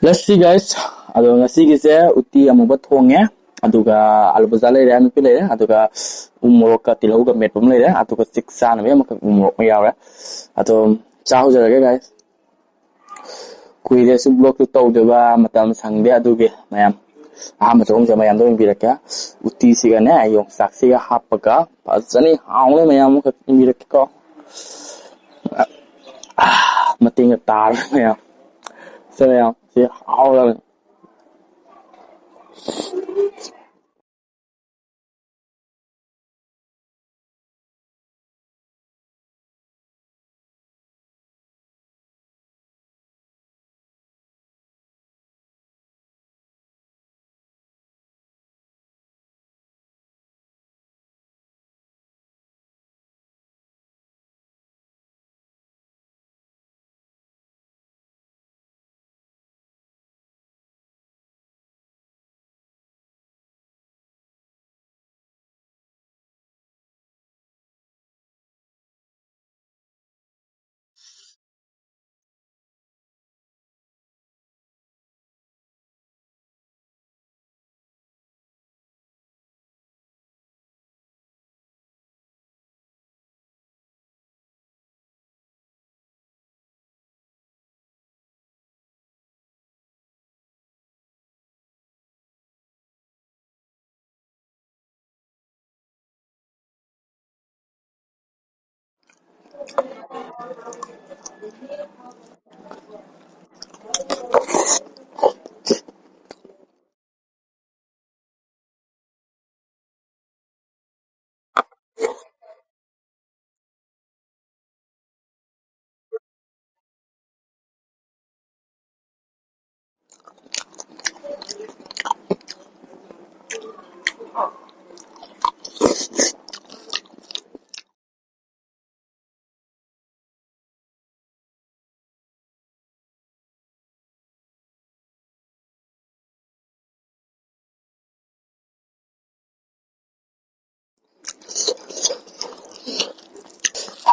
Lassi guys, ado ngasigise uti amuba thonge aduga alu baza leire nupi leire aduga umorok ka tilau ga metpam leire aduga siksa na me umorok ma yawre ado chahu jarage guys kuire su blog tu tawdeba matam sangde aduge mayam aham chong je mayam do biraka uti siga ne yong saksiga hapaga fazani haule mayam ka biraka ko matinga tar mayam mayam si haula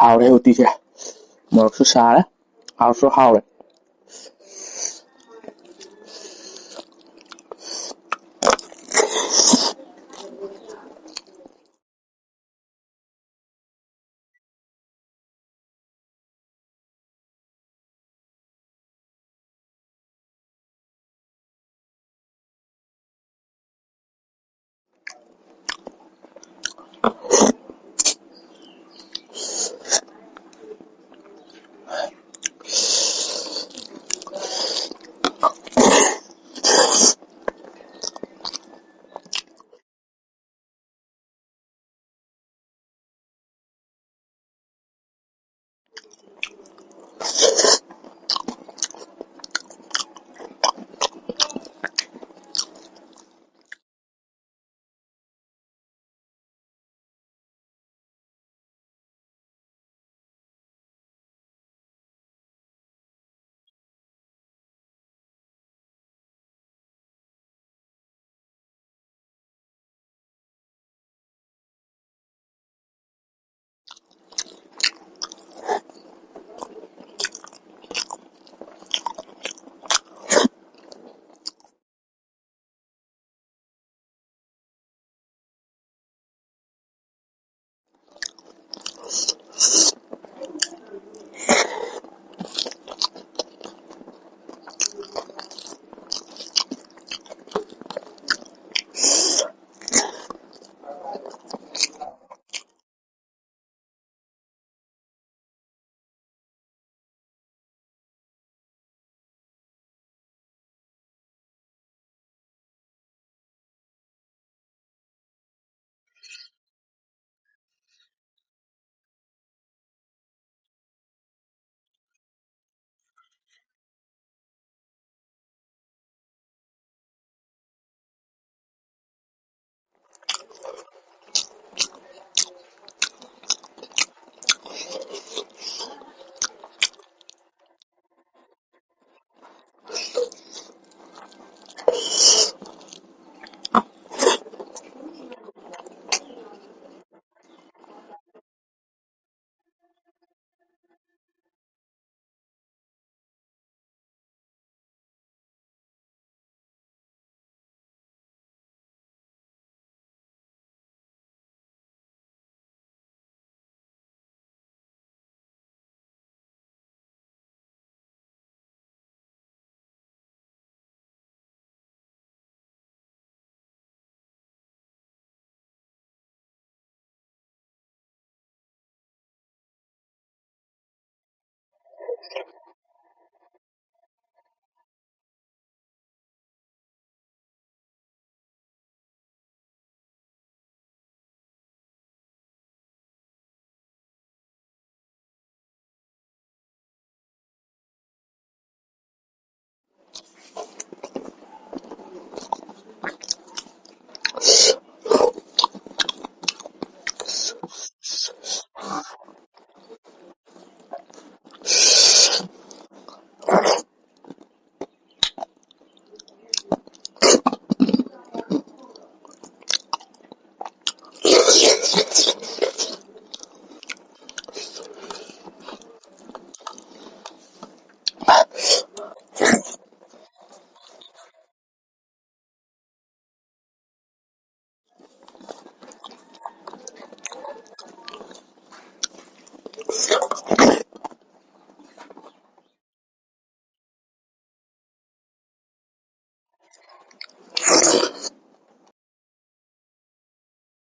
hào đây uti chưa một số xa đấy hào số hào đấy